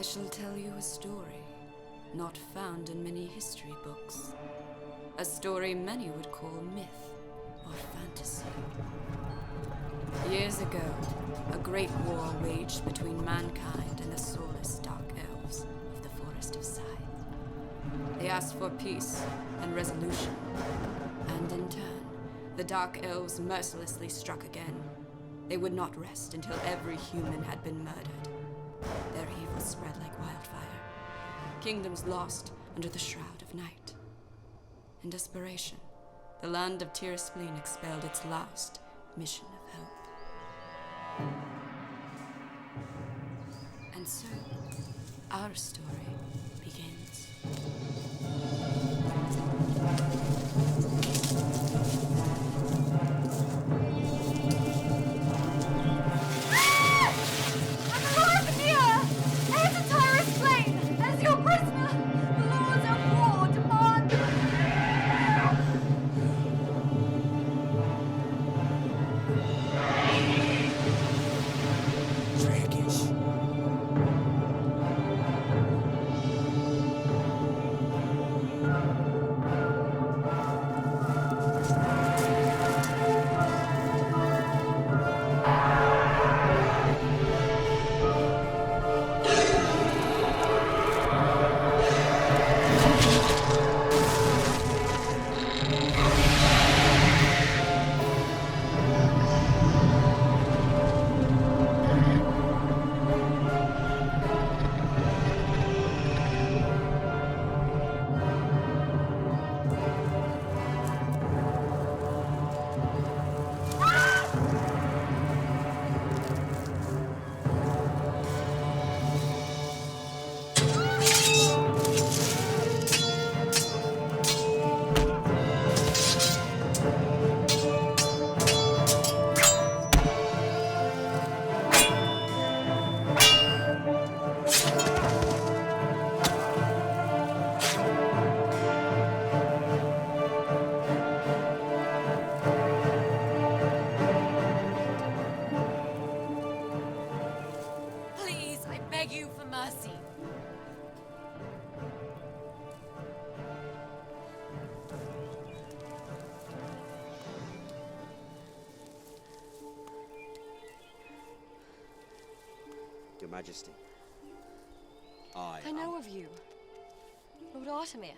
I shall tell you a story not found in many history books. A story many would call myth or fantasy. Years ago, a great war waged between mankind and the soulless Dark Elves of the Forest of Scythe. They asked for peace and resolution, and in turn, the Dark Elves mercilessly struck again. They would not rest until every human had been murdered. Their evil spread like wildfire. Kingdoms lost under the shroud of night. In desperation, the land of Tir-Spleen expelled its last mission of hope. And so, our story begins. Your Majesty, I know of you, Lord Artemir.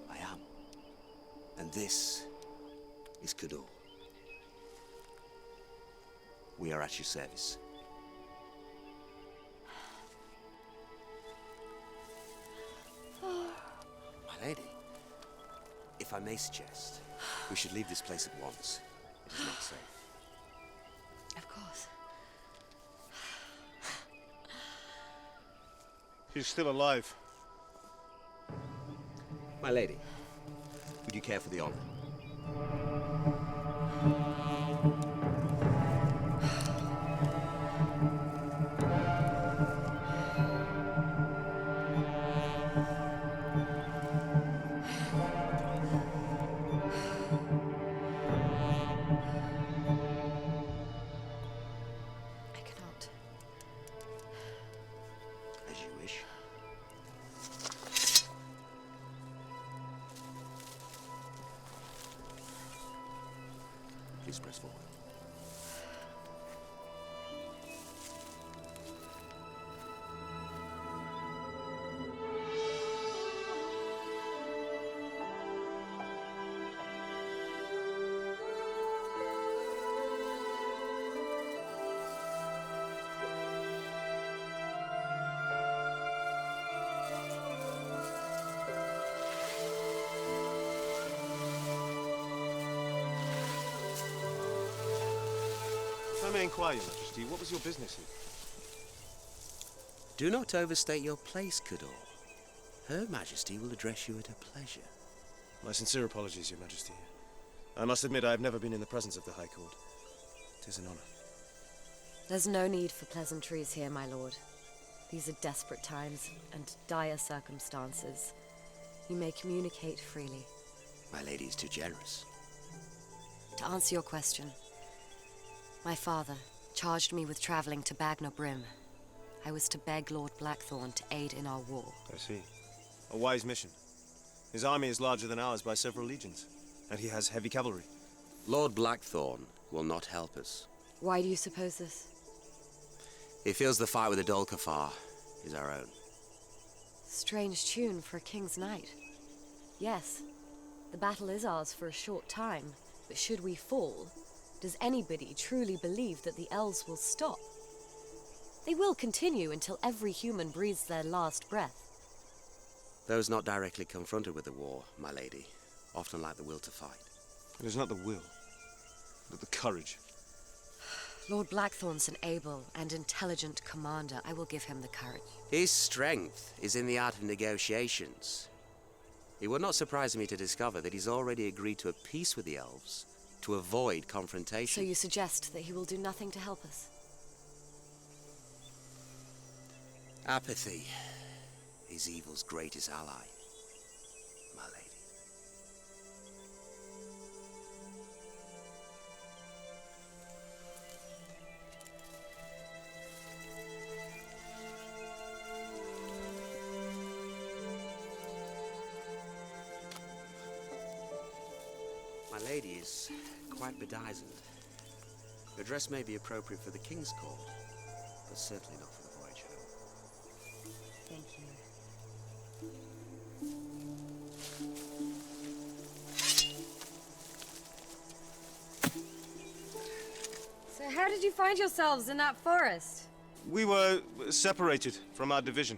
I am. And this is Kador. We are at your service. My lady, if I may suggest, we should leave this place at once. It is not safe. Of course. He's still alive. My lady, would you care for the honor? I cannot. As you wish. Please press forward. If I may inquire, Your Majesty, what was your business here? Do not overstate your place, Kador. Her Majesty will address you at her pleasure. My sincere apologies, Your Majesty. I must admit I have never been in the presence of the High Court. It is an honor. There's no need for pleasantries here, my lord. These are desperate times and dire circumstances. You may communicate freely. My lady is too generous. To answer your question, my father charged me with traveling to Bagna Brim. I was to beg Lord Blackthorn to aid in our war. I see. A wise mission. His army is larger than ours by several legions, and he has heavy cavalry. Lord Blackthorn will not help us. Why do you suppose this? He feels the fight with the Dol-Cathar is our own. Strange tune for a king's knight. Yes, the battle is ours for a short time, but should we fall, does anybody truly believe that the elves will stop? They will continue until every human breathes their last breath. Those not directly confronted with the war, my lady, often lack the will to fight. It is not the will, but the courage. Lord Blackthorn's an able and intelligent commander. I will give him the courage. His strength is in the art of negotiations. It would not surprise me to discover that he's already agreed to a peace with the elves to avoid confrontation. So you suggest that he will do nothing to help us? Apathy is evil's greatest ally, my lady. My lady is quite bedizened. Your dress may be appropriate for the King's Court, but certainly not for the voyage home. Thank you. So how did you find yourselves in that forest? We were separated from our division.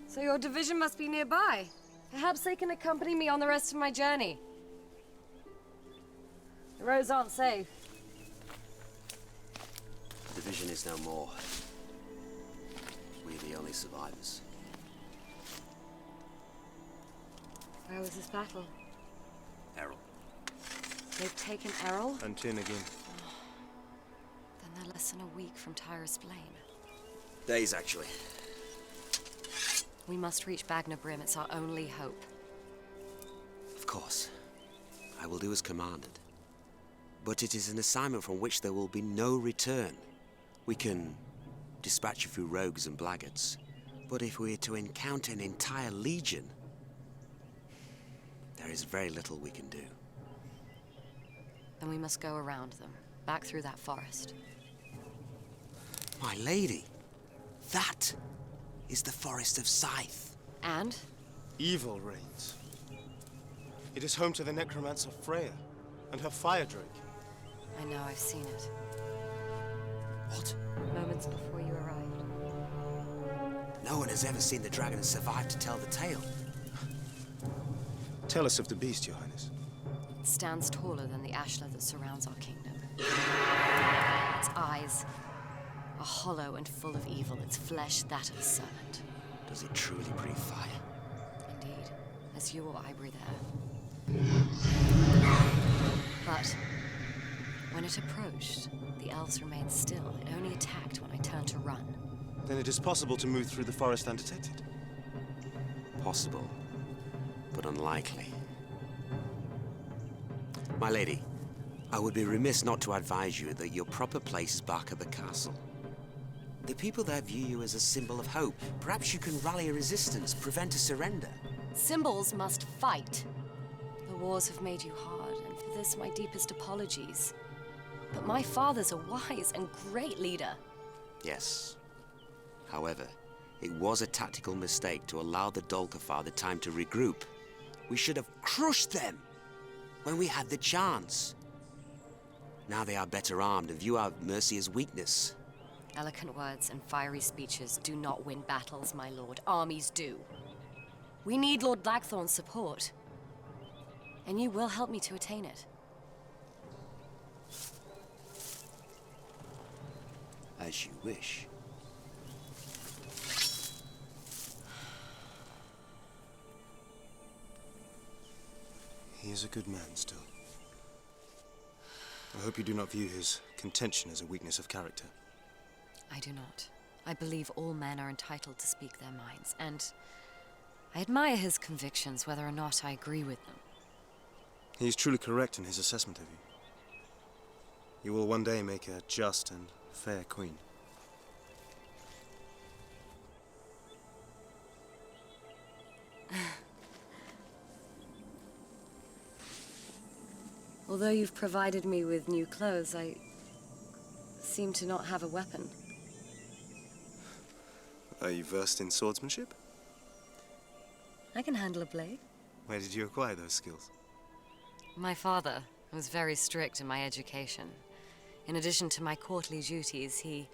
So your division must be nearby. Perhaps they can accompany me on the rest of my journey. The roads aren't safe. The division is no more. We're the only survivors. Where was this battle? Errol. They've taken Errol? And Tin again. Then they're less than a week from Tyrus Flame. Days, actually. We must reach Bagna Brim. It's our only hope. Of course. I will do as commanded. But it is an assignment from which there will be no return. We can dispatch a few rogues and blackguards. But if we are to encounter an entire legion, there is very little we can do. Then we must go around them, back through that forest. My lady, that is the Forest of Scythe. And? Evil reigns. It is home to the necromancer Freya and her fire drake. I know, I've seen it. What? Moments before you arrived. No one has ever seen the dragon and survived to tell the tale. Tell us of the beast, Your Highness. It stands taller than the ashlar that surrounds our kingdom. Its eyes are hollow and full of evil, its flesh that of a serpent. Does it truly breathe fire? Indeed, as you or I breathe air. But when it approached, the elves remained still. It only attacked when I turned to run. Then it is possible to move through the forest undetected. Possible, but unlikely. My lady, I would be remiss not to advise you that your proper place is back at the castle. The people there view you as a symbol of hope. Perhaps you can rally a resistance, prevent a surrender. Symbols must fight. The wars have made you hard, and for this my deepest apologies. But my father's a wise and great leader. Yes. However, it was a tactical mistake to allow the Dol-Cathar the time to regroup. We should have crushed them when we had the chance. Now they are better armed and view our mercy as weakness. Eloquent words and fiery speeches do not win battles, my lord. Armies do. We need Lord Blackthorn's support. And you will help me to attain it. As you wish. He is a good man still. I hope you do not view his contention as a weakness of character. I do not. I believe all men are entitled to speak their minds, and I admire his convictions, whether or not I agree with them. He is truly correct in his assessment of you. You will one day make a just and fair queen. Although you've provided me with new clothes, I seem to not have a weapon. Are you versed in swordsmanship? I can handle a blade. Where did you acquire those skills? My father was very strict in my education. In addition to my courtly duties, he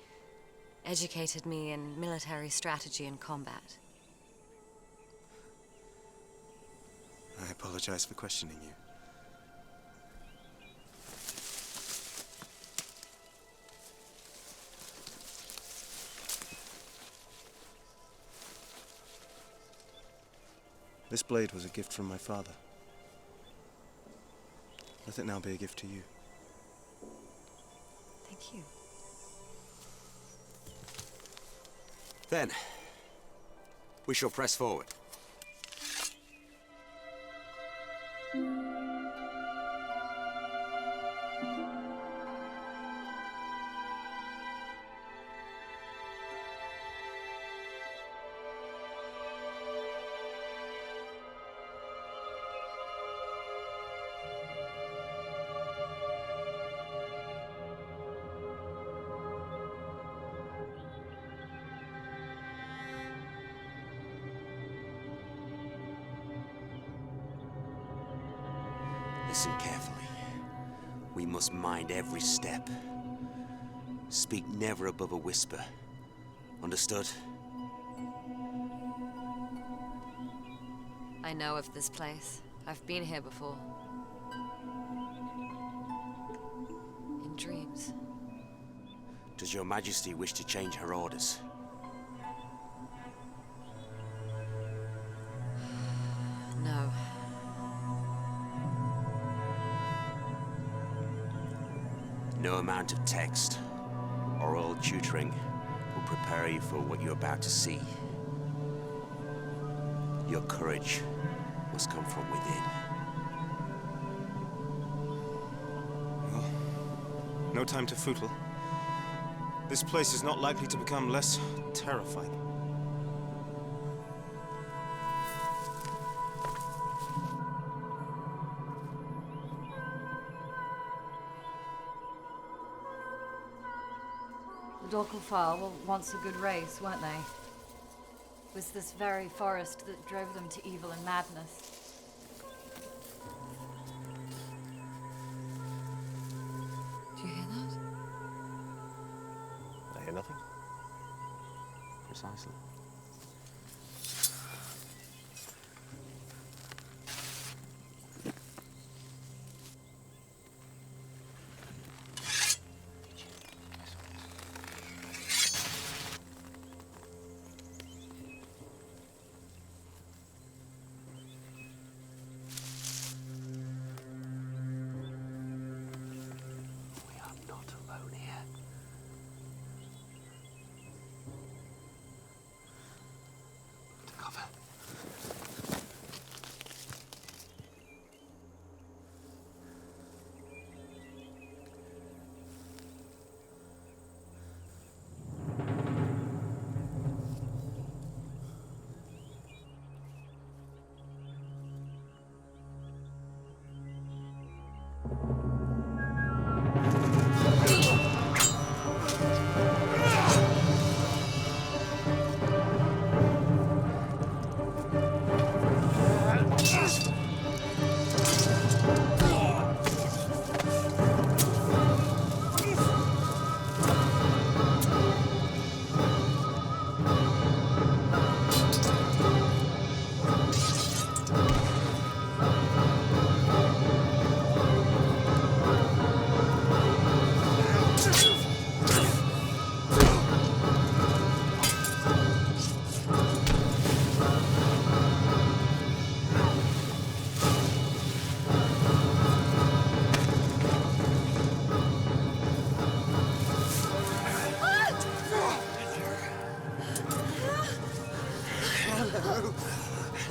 educated me in military strategy and combat. I apologize for questioning you. This blade was a gift from my father. Let it now be a gift to you. Thank you. Then, we shall press forward. Listen carefully. We must mind every step. Speak never above a whisper. Understood? I know of this place. I've been here before. In dreams. Does your Majesty wish to change her orders? No. No amount of text or oral tutoring will prepare you for what you're about to see. Your courage must come from within. Well, no time to footle. This place is not likely to become less terrifying. The Dolkelfar were once a good race, weren't they? It was this very forest that drove them to evil and madness. Do you hear that? I hear nothing. Precisely.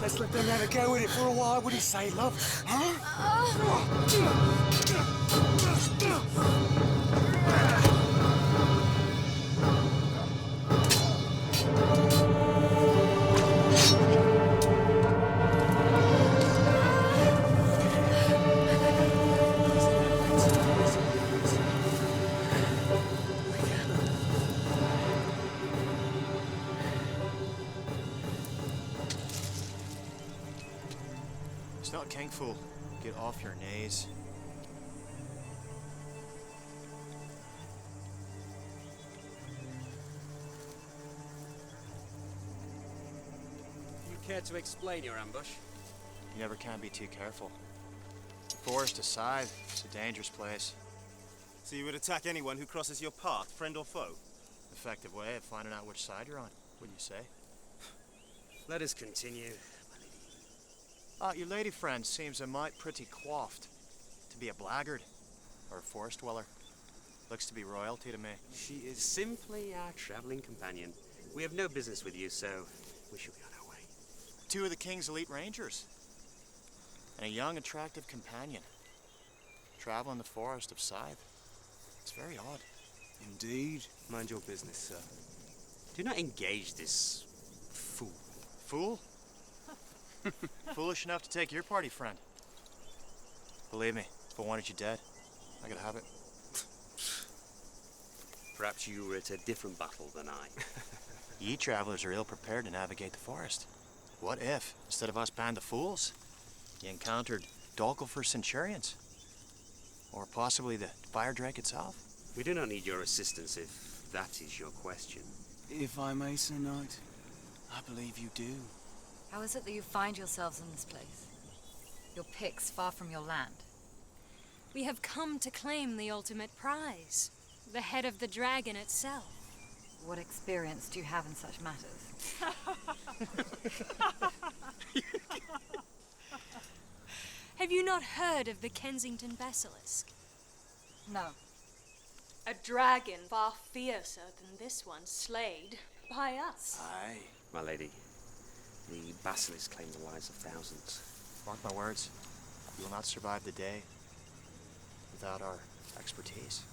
Let's let them have a go with it for a while. What do you say, love? Huh? Oh, Kingfool, get off your knees. You care to explain your ambush? You never can be too careful. The forest aside, it's a dangerous place. So you would attack anyone who crosses your path, friend or foe? Effective way of finding out which side you're on, wouldn't you say? Let us continue. Your lady friend seems a mite pretty coiffed. To be a blackguard, or a forest dweller. Looks to be royalty to me. She is simply our traveling companion. We have no business with you, so we shall be on our way. Two of the king's elite rangers. And a young, attractive companion. Traveling the forest of Scythe. It's very odd. Indeed. Mind your business, sir. Do not engage this fool. Fool? Foolish enough to take your party, friend. Believe me, if I wanted you dead, I could have it. Perhaps you were at a different battle than I. Ye travelers are ill prepared to navigate the forest. What if, instead of us band of fools, you encountered Dolkelfer centurions? Or possibly the fire drake itself? We do not need your assistance if that is your question. If I may, Sir Knight, I believe you do. How is it that you find yourselves in this place? Your picks far from your land. We have come to claim the ultimate prize, the head of the dragon itself. What experience do you have in such matters? Have you not heard of the Kensington Basilisk? No. A dragon far fiercer than this one, slayed by us. Aye. My lady, the basilisk claim the lives of thousands. Mark my words, you will not survive the day without our expertise.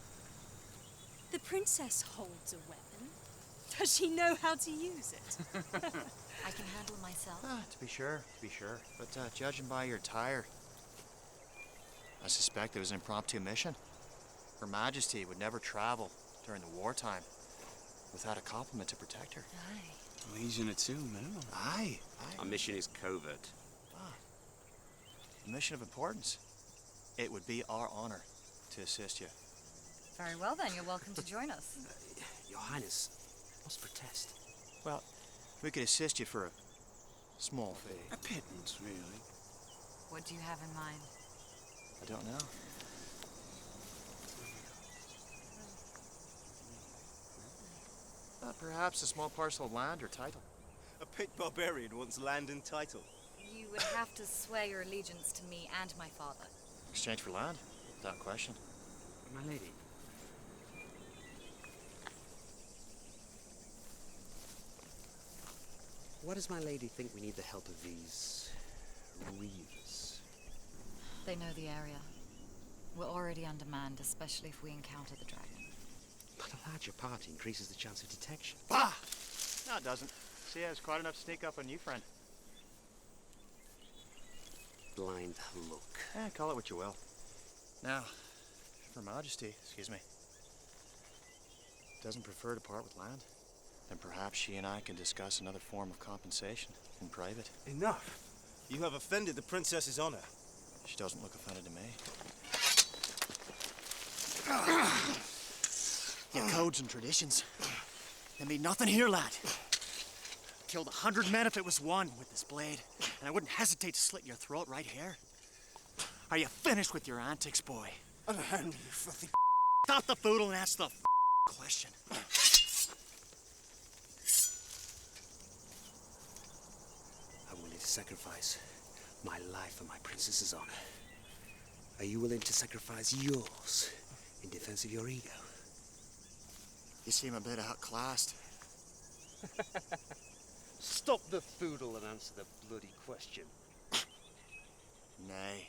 The princess holds a weapon. Does she know how to use it? I can handle myself. To be sure. But judging by your attire, I suspect it was an impromptu mission. Her Majesty would never travel during the wartime without a complement to protect her. Aye. Legion of two, minimum. Aye. Our mission is covert. A mission of importance. It would be our honor to assist you. Very well then, you're welcome to join us. Your Highness, must protest. Well, we could assist you for a small fee. A pittance, really. What do you have in mind? I don't know. Perhaps a small parcel of land or title. A picked barbarian wants land and title. You would have to swear your allegiance to me and my father. Exchange for land, without question. My lady. Why does my lady think we need the help of these reavers? They know the area. We're already undermanned, especially if we encounter the dragon. But a larger party increases the chance of detection. Bah! No, it doesn't. See, it's quite enough to sneak up on you, friend. Blind look. Call it what you will. Now, if Her Majesty, doesn't prefer to part with land, then perhaps she and I can discuss another form of compensation in private. Enough. You have offended the princess's honor. She doesn't look offended to me. Your codes and traditions, they mean nothing here, lad. Killed 100 men if it was one with this blade, and I wouldn't hesitate to slit your throat right here. Are you finished with your antics, boy? Unhand me, you filthy. Stop the foodle and ask the question. I'm willing to sacrifice my life for my princess's honor. Are you willing to sacrifice yours in defense of your ego? You seem a bit outclassed. Stop the foodle and answer the bloody question. Nay.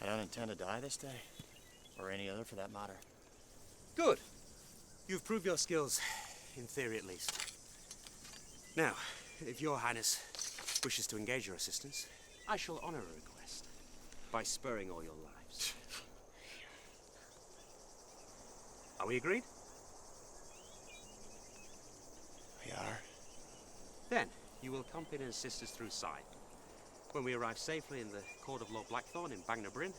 I don't intend to die this day, or any other for that matter. Good. You've proved your skills, in theory at least. Now, if your Highness wishes to engage your assistance, I shall honor a request by sparing all your lives. Are we agreed? We are. Then, you will accompany and assist us through Sai. When we arrive safely in the court of Lord Blackthorn in Bangna Bryn,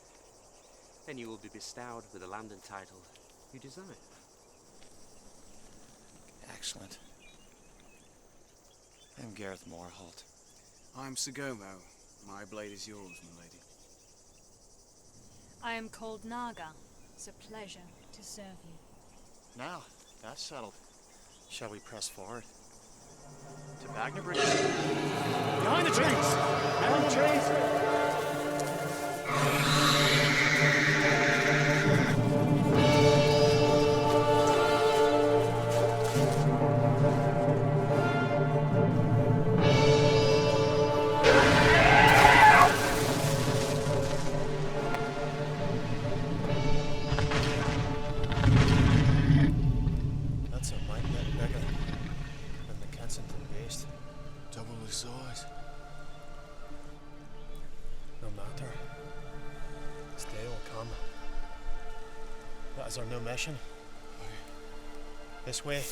then you will be bestowed with the land and title you desire. Excellent. I'm Gareth Moorholt. I'm Sagomo. My blade is yours, my lady. I am called Naga. It's a pleasure to serve you. Now, that's settled. Shall we press forward? To Bangna Bryn. Behind the trees! Behind the trees! That's a mite bit bigger than the Kensington beast. Double the size. No matter. This day will come. That is our new mission. This way.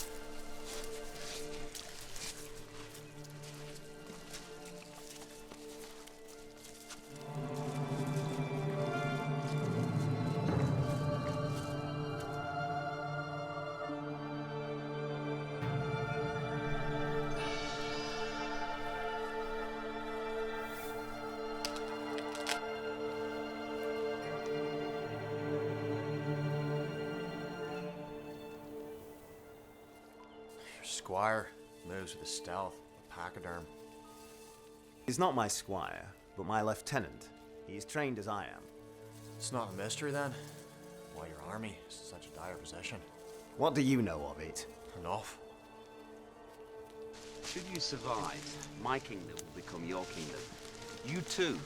Squire moves with a stealth, a pachyderm. He's not my squire, but my lieutenant. He's trained as I am. It's not a mystery then, why your army is in such a dire position. What do you know of it? Enough. Should you survive, my kingdom will become your kingdom. You too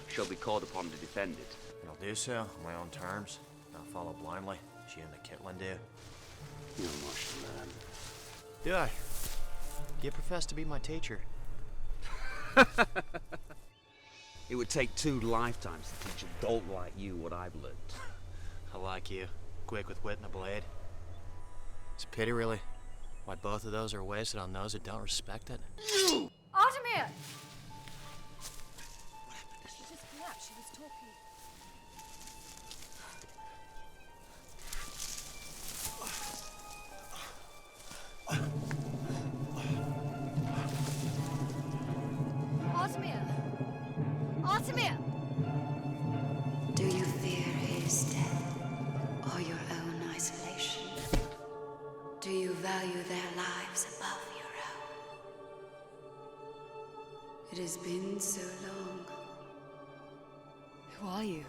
shall be called upon to defend it. And I'll do so on my own terms, not follow blindly, as you and the Kitlin do. You must learn. Do I? Do you profess to be my teacher? It would take 2 lifetimes to teach a dolt like you what I've learned. I like you. Quick with wit and a blade. It's a pity, really, why both of those are wasted on those who don't respect it. Artemir! She just collapsed. She was talking. Artemir! Artemir! Do you fear his death or your own isolation? Do you value their lives above your own? It has been so long. Who are you?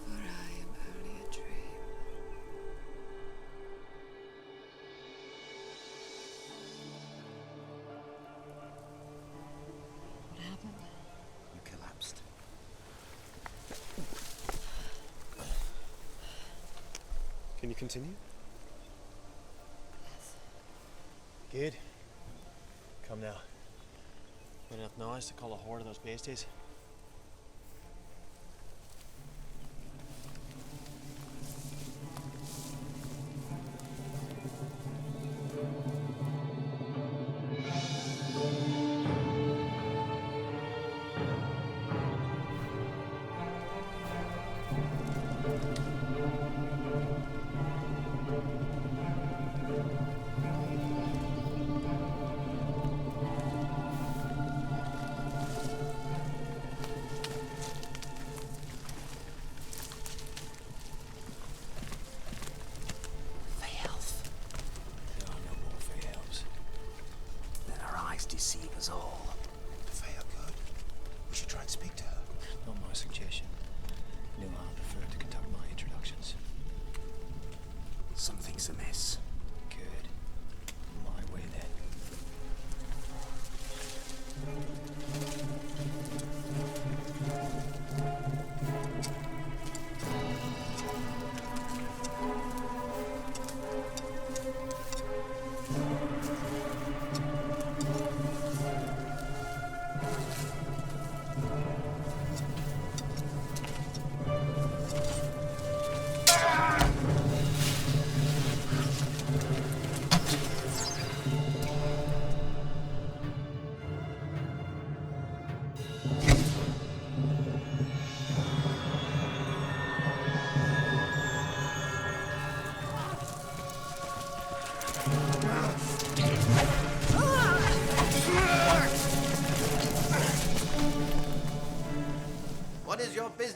For I am only a dream. What happened? You collapsed. Can you continue? Yes. Good. Come now. Made enough noise to call a horde of those beasties. Deceive us all. Freya good. We should try and speak to her. Not my suggestion. No, I prefer to conduct my introductions. Something's amiss. Good. My way then.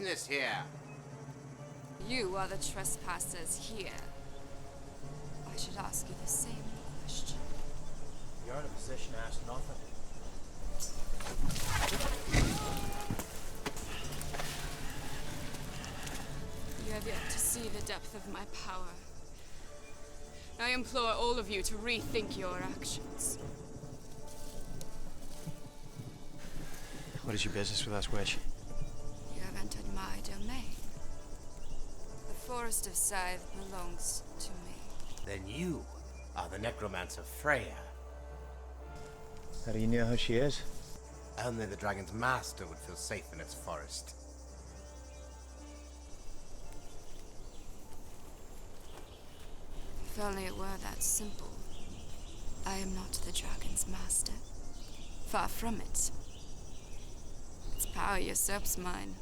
business here? You are the trespassers here. I should ask you the same question. You're in a position to ask nothing. You have yet to see the depth of my power. I implore all of you to rethink your actions. What is your business with us, witch? You have entered my domain. The Forest of Scythe belongs to me. Then you are the necromancer Freya. How do you know who she is? Only the dragon's master would feel safe in its forest. If only it were that simple. I am not the dragon's master. Far from it. Its power usurps mine.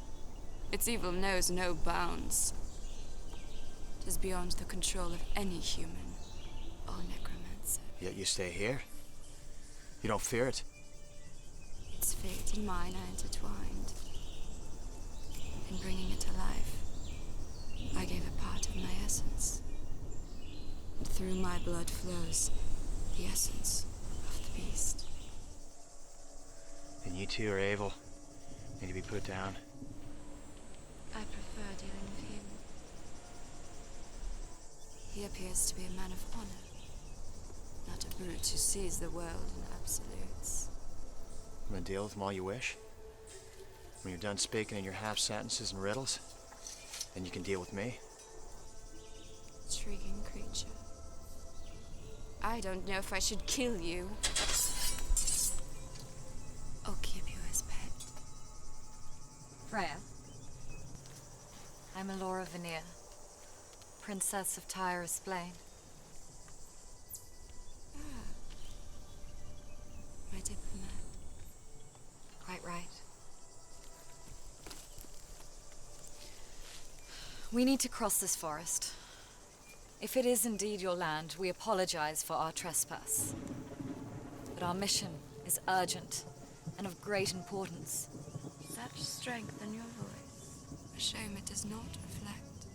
Its evil knows no bounds. It is beyond the control of any human or necromancer. Yet you stay here? You don't fear it? Its fate and mine are intertwined. In bringing it to life, I gave it part of my essence. And through my blood flows the essence of the beast. And you two are able. Need to be put down. I prefer dealing with him. He appears to be a man of honor, not a brute who sees the world in absolutes. I'm gonna deal with them all you wish. When you're done speaking in your half sentences and riddles, then you can deal with me. Intriguing creature. I don't know if I should kill you or keep you as pet. Freya. I'm Alora Veneer, Princess of Tyrus Blaine. My diplomat. Quite right. We need to cross this forest. If it is indeed your land, we apologize for our trespass. But our mission is urgent and of great importance. Such strength in your voice. A shame it does not reflect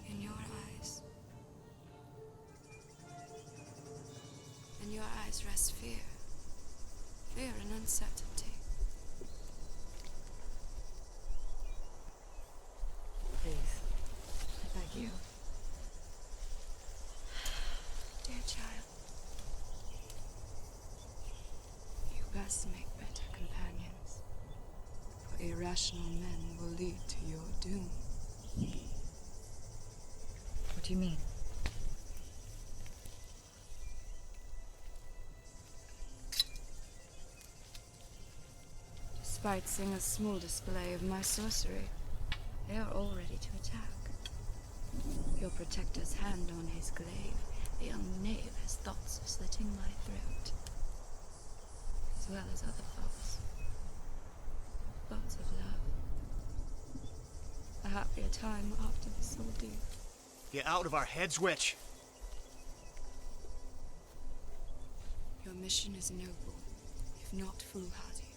in your eyes. In your eyes rests fear. Fear and uncertainty. Please, I beg you. Dear child, you best make better companions, for irrational men will lead to your doom. What do you mean? Despite seeing a small display of my sorcery, they are all ready to attack. Your protector's hand on his glaive, the young knave has thoughts of slitting my throat, as well as other thoughts. Thoughts of love. A happier time after this ordeal. Get out of our heads, witch! Your mission is noble, if not foolhardy.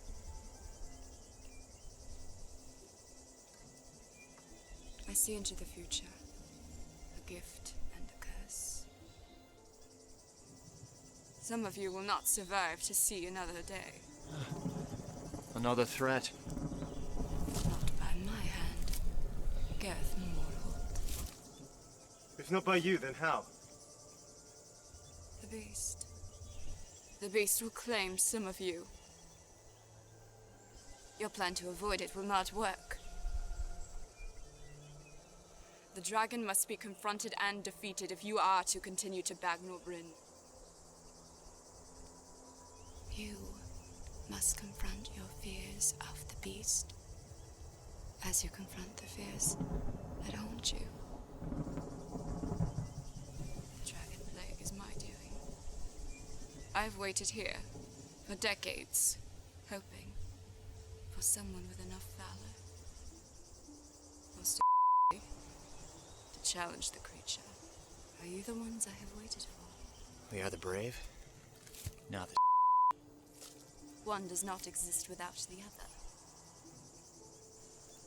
I see into the future, a gift and a curse. Some of you will not survive to see another day. Another threat. Not by my hand, Gareth Morholt. If not by you, then how? The beast. The beast will claim some of you. Your plan to avoid it will not work. The dragon must be confronted and defeated if you are to continue to Bagnor Bryn. You must confront your fears of the beast, as you confront the fears that haunt you. The dragon plague is my doing. I've waited here for decades, hoping for someone with enough valor. Most to challenge the creature. Are you the ones I have waited for? We are the brave, not the One does not exist without the other.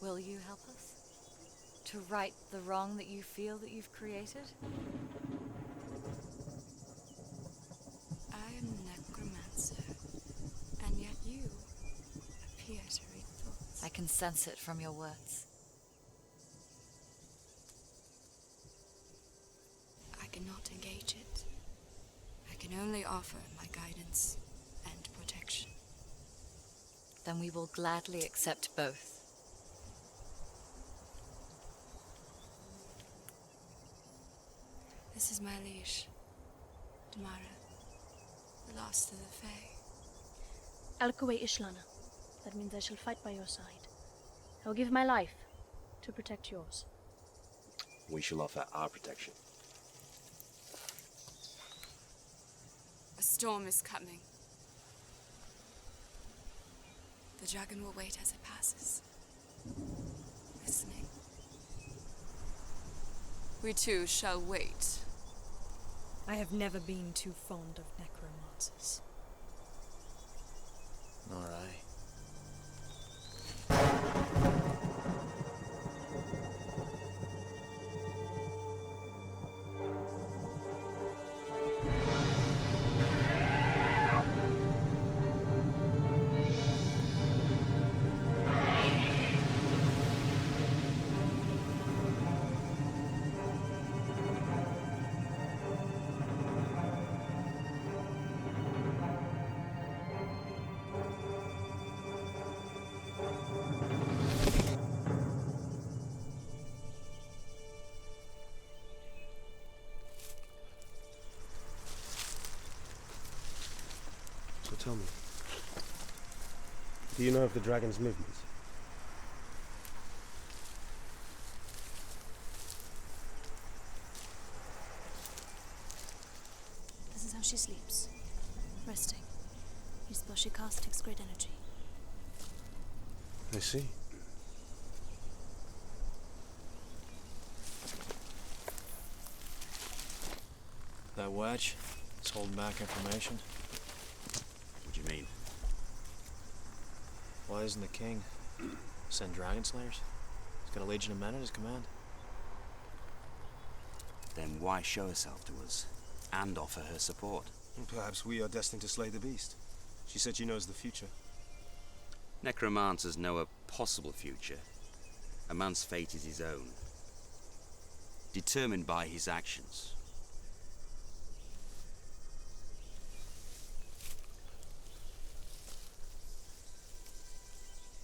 Will you help us? To right the wrong that you feel that you've created? I am necromancer, and yet you appear to read thoughts. I can sense it from your words. I cannot engage it. I can only offer my guidance and protection. Then we will gladly accept both. This is my liege, Damara, the last of the Fae. Alkaway Ishlana. That means I shall fight by your side. I will give my life to protect yours. We shall offer our protection. A storm is coming. The dragon will wait as it passes, listening. We too shall wait. I have never been too fond of necromancers. Nor I. So tell me, do you know of the dragon's movements? This is how she sleeps. Resting. Your spell she casts takes great energy. I see. That wedge is holding back information. What do you mean? Why isn't the king send dragon slayers? He's got a legion of men at his command. Then why show herself to us and offer her support? Perhaps we are destined to slay the beast. She said she knows the future. Necromancers know a possible future. A man's fate is his own, determined by his actions.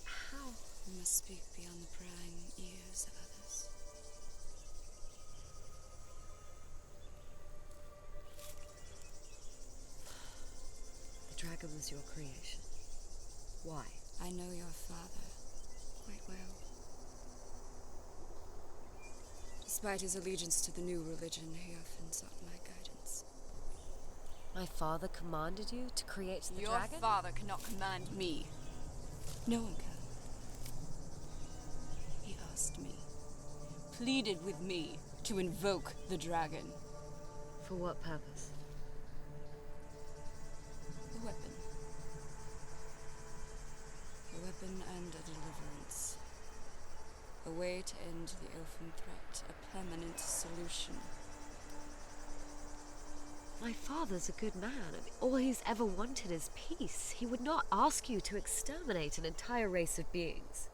How? We must speak beyond the prying ears of others. The dragon was your creation. Why? I know your father quite well. Despite his allegiance to the new religion, he often sought my guidance. My father commanded you to create the Your dragon? father cannot command me. No one can. He asked me, pleaded with me to invoke the dragon. For what purpose? A weapon. A weapon and a deliverance. A way to end the elfin threat. A permanent solution. My father's a good man, and all he's ever wanted is peace. He would not ask you to exterminate an entire race of beings.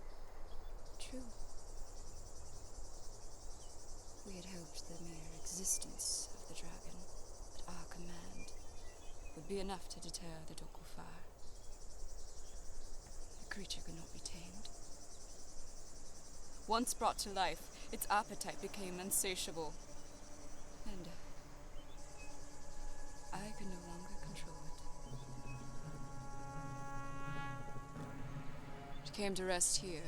True. We had hoped the mere existence of the dragon, at our command, would be enough to deter the Dokufar. The creature could not be tamed. Once brought to life, its appetite became insatiable. And I could no longer control it. It came to rest here,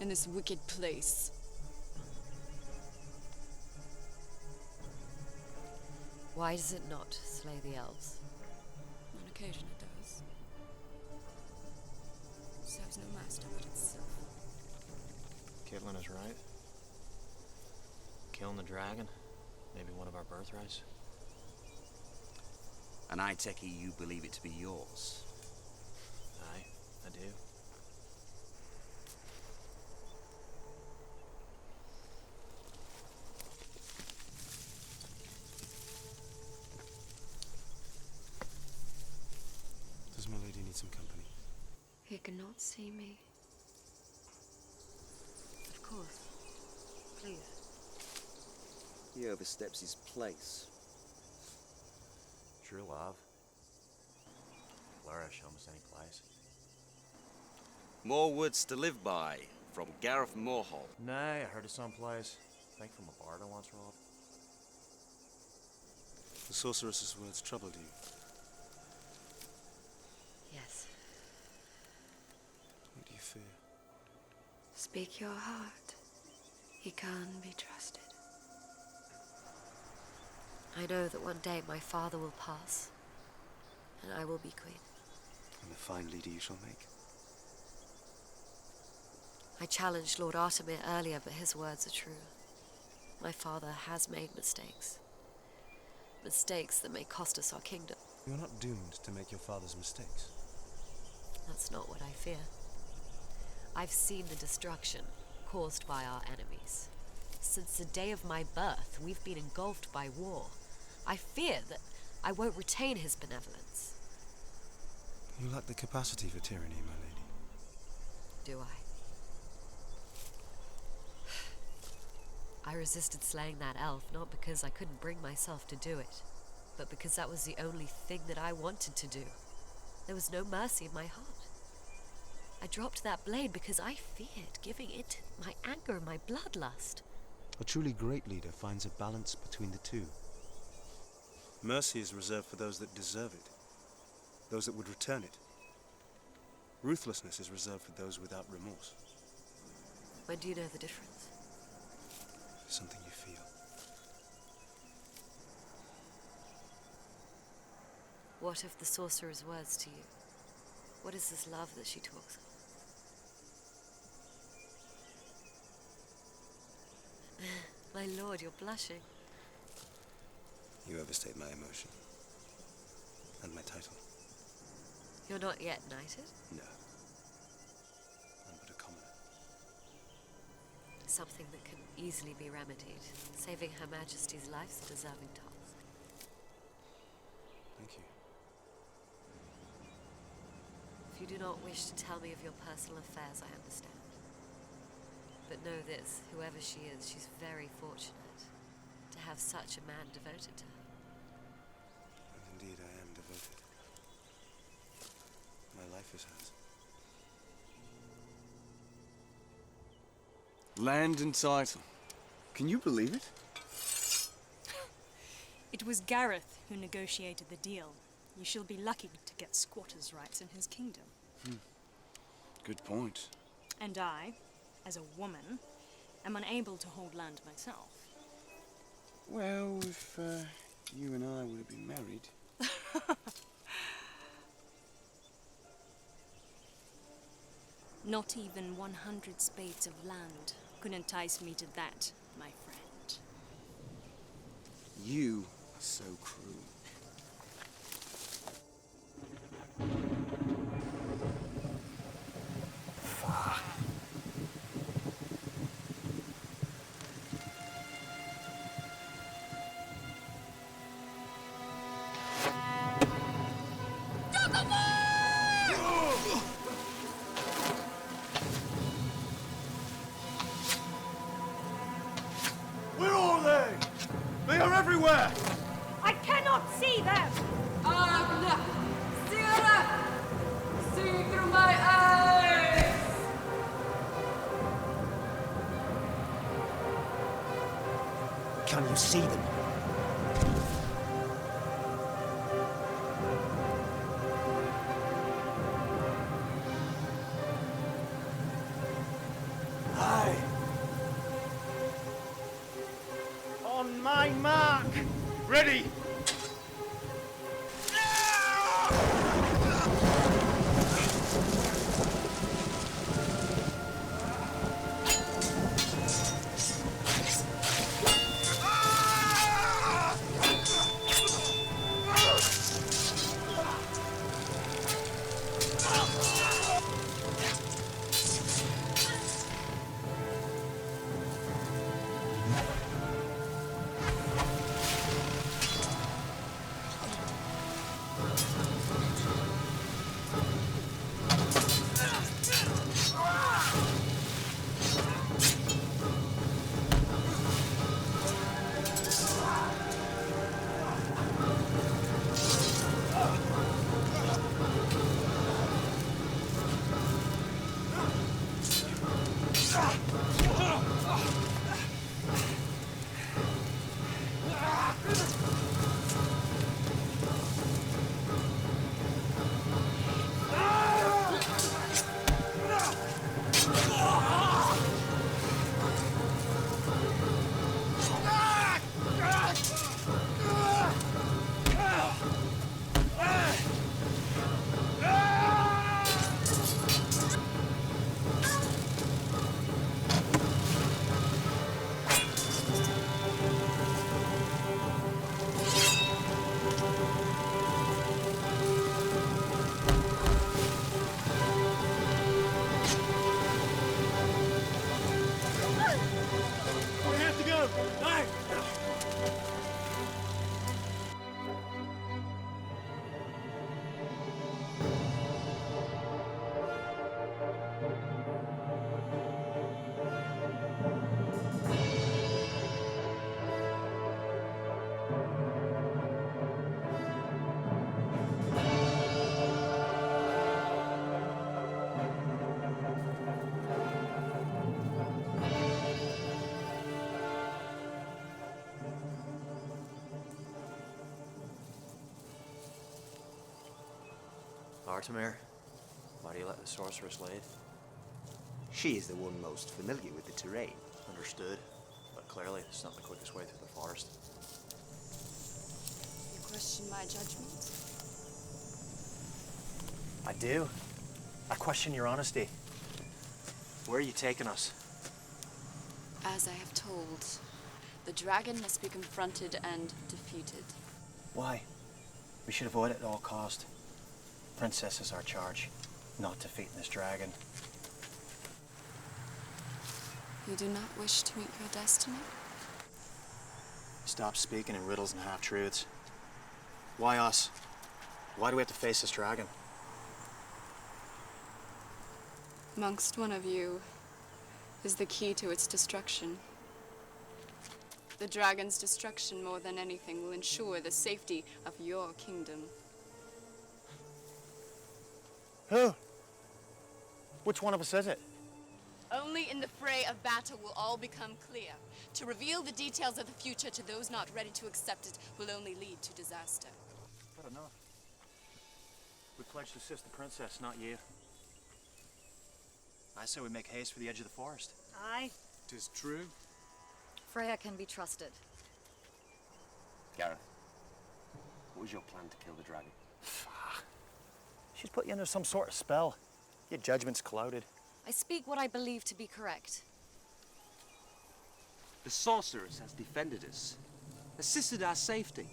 in this wicked place. Why does it not slay the elves? On occasion it does. Serves no master but itself. Caitlin is right. Killing the dragon, maybe one of our birthrights. And I take it you believe it to be yours. Aye, I do. need some company. He cannot see me. Of course. Please. He oversteps his place. True love. Flourish almost any place. More woods to live by, from Gareth Moorhall. Nay, I heard of some place. I think from a bard I once robbed. The sorceress's words troubled you. Yes. What do you fear? Speak your heart. He can be trusted. I know that one day my father will pass, and I will be queen. And a fine leader you shall make. I challenged Lord Artemir earlier, but his words are true. My father has made mistakes. Mistakes that may cost us our kingdom. You're not doomed to make your father's mistakes. That's not what I fear. I've seen the destruction caused by our enemies. Since the day of my birth, we've been engulfed by war. I fear that I won't retain his benevolence. You lack the capacity for tyranny, my lady. Do I? I resisted slaying that elf, not because I couldn't bring myself to do it, but because that was the only thing that I wanted to do. There was no mercy in my heart. I dropped that blade because I feared giving it my anger and my bloodlust. A truly great leader finds a balance between the two. Mercy is reserved for those that deserve it, those that would return it. Ruthlessness is reserved for those without remorse. When do you know the difference? Something you feel. What of the sorcerer's words to you? What is this love that she talks of? My lord, you're blushing. You overstate my emotion. And my title. You're not yet knighted? No. I'm but a commoner. Something that can easily be remedied. Saving Her Majesty's life's a deserving task. Thank you. If you do not wish to tell me of your personal affairs, I understand. But know this, whoever she is, she's very fortunate to have such a man devoted to her. And indeed, I am devoted. My life is hers. Land and title. Can you believe it? It was Gareth who negotiated the deal. You shall be lucky to get squatters' rights in his kingdom. Good point. And I, as a woman, am unable to hold land myself. Well, if you and I would have been married. Not even 100 spades of land could entice me to that, my friend. You are so cruel. Where are they? They are everywhere! I cannot see them! Agna! Sira! See through my eyes! Can you see them? Aye. On my mark! Ready! Artemir, why do you let the sorceress lead? She is the one most familiar with the terrain. Understood, but clearly it's not the quickest way through the forest. You question my judgment? I do. I question your honesty. Where are you taking us? As I have told, the dragon must be confronted and defeated. Why? We should avoid it at all cost. Princess is our charge, not defeating this dragon. You do not wish to meet your destiny? Stop speaking in riddles and half-truths. Why us? Why do we have to face this dragon? Amongst one of you is the key to its destruction. The dragon's destruction, more than anything, will ensure the safety of your kingdom. Who? Which one of us is it? Only in the fray of battle will all become clear. To reveal the details of the future to those not ready to accept it will only lead to disaster. But enough. We pledged to assist the princess, not you. I say we make haste for the edge of the forest. Aye. 'Tis true. Freya can be trusted. Gareth, what was your plan to kill the dragon? She's put you under some sort of spell. Your judgment's clouded. I speak what I believe to be correct. The sorceress has defended us, assisted our safety.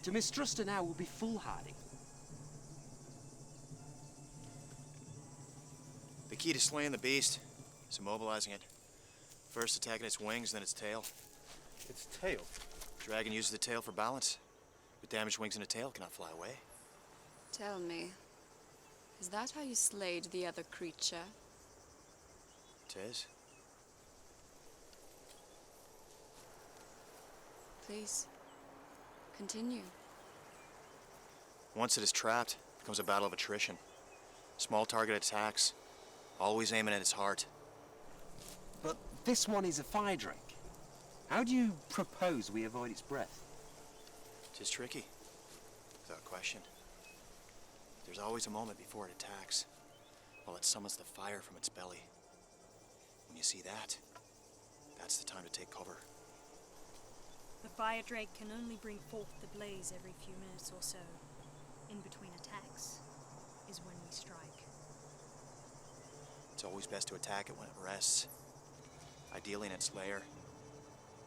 To mistrust her now will be foolhardy. The key to slaying the beast is immobilizing it. First attacking its wings, then its tail. Its tail? Dragon uses the tail for balance. With damaged wings and a tail, it cannot fly away. Tell me, is that how you slayed the other creature? It is. Please, continue. Once it is trapped, it becomes a battle of attrition. Small target attacks, always aiming at its heart. But this one is a fire drake. How do you propose we avoid its breath? It is tricky, without question. There's always a moment before it attacks, while it summons the fire from its belly. When you see that, that's the time to take cover. The fire drake can only bring forth the blaze every few minutes or so. In between attacks is when we strike. It's always best to attack it when it rests. Ideally in its lair.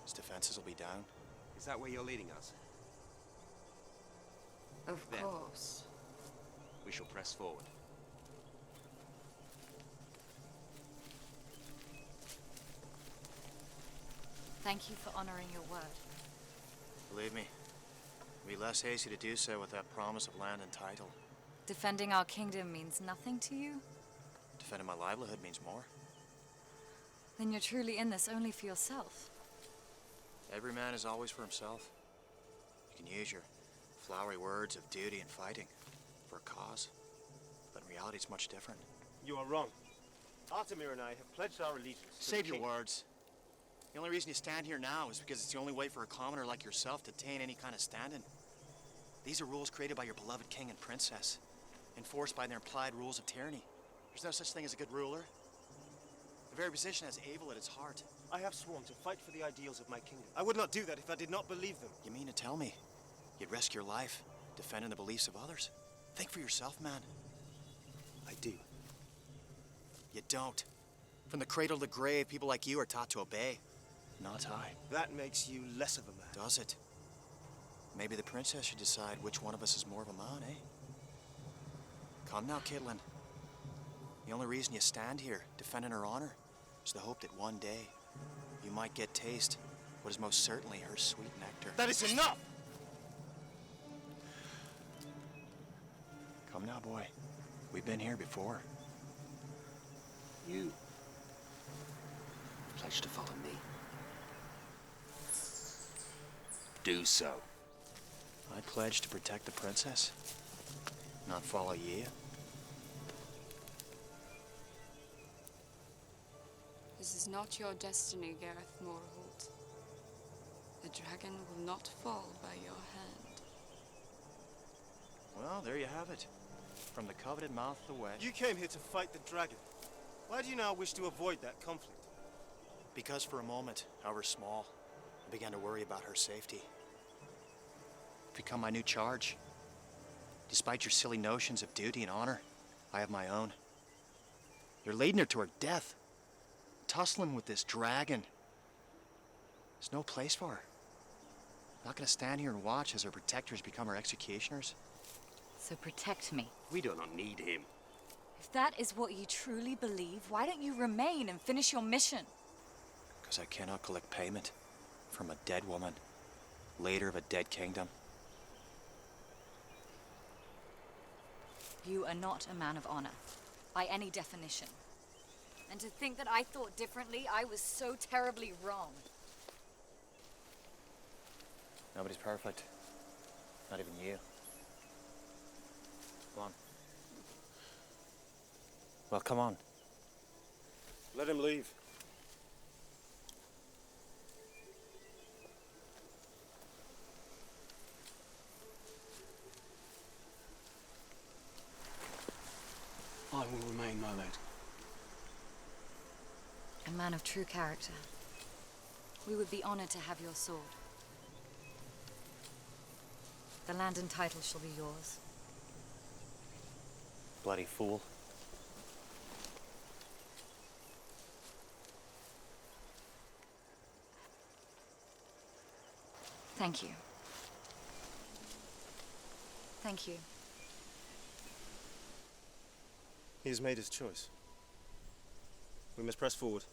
Its defenses will be down. Is that where you're leading us? Of Then. course. We shall press forward. Thank you for honoring your word. Believe me, I'd be less hasty to do so with that promise of land and title. Defending our kingdom means nothing to you? Defending my livelihood means more. Then you're truly in this only for yourself. Every man is always for himself. You can use your flowery words of duty and fighting for a cause, but in reality it's much different. You are wrong. Artemir and I have pledged our allegiance to Save the your king. words. The only reason you stand here now is because it's the only way for a commoner like yourself to attain any kind of standing. These are rules created by your beloved king and princess, enforced by their implied rules of tyranny. There's no such thing as a good ruler. The very position has evil at its heart. I have sworn to fight for the ideals of my kingdom. I would not do that if I did not believe them. You mean to tell me you'd risk your life defending the beliefs of others? Think for yourself, man. I do. You don't. From the cradle to the grave, people like you are taught to obey. Not I. That makes you less of a man. Does it? Maybe the princess should decide which one of us is more of a man, eh? Come now, Caitlin. The only reason you stand here, defending her honor, is the hope that one day you might get taste what is most certainly her sweet nectar. That is enough! Come now, boy. We've been here before. You pledge to follow me. Do so. I pledge to protect the princess, not follow ye. This is not your destiny, Gareth Morholt. The dragon will not fall by your hand. Well, there you have it. from the coveted mouth of the wedge. You came here to fight the dragon. Why do you now wish to avoid that conflict? Because for a moment, however small, I began to worry about her safety. It's become my new charge. Despite your silly notions of duty and honor, I have my own. You're leading her to her death. Tussling with this dragon. There's no place for her. I'm not gonna stand here and watch as her protectors become her executioners. So protect me. We do not need him. If that is what you truly believe, why don't you remain and finish your mission? Because I cannot collect payment from a dead woman, leader of a dead kingdom. You are not a man of honor, by any definition. And to think that I thought differently, I was so terribly wrong. Nobody's perfect. Not even you. Come on. Well, come on. Let him leave. I will remain, my lord. A man of true character. We would be honored to have your sword. The land and title shall be yours. Bloody fool. Thank you. Thank you. He has made his choice. We must press forward.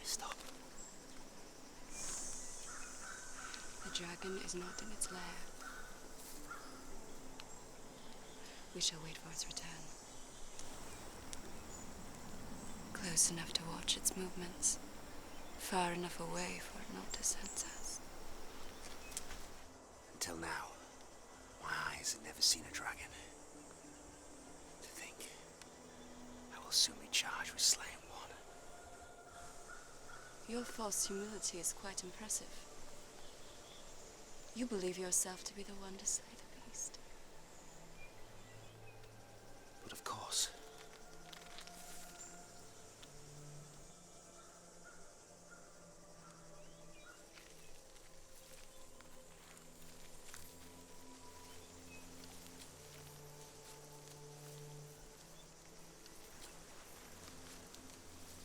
Stop. The dragon is not in its lair. We shall wait for its return. Close enough to watch its movements, far enough away for it not to sense us. Until now, my eyes had never seen a dragon. To think, I will soon be charged with slaying one. Your false humility is quite impressive. You believe yourself to be the one to slay the beast. But of course.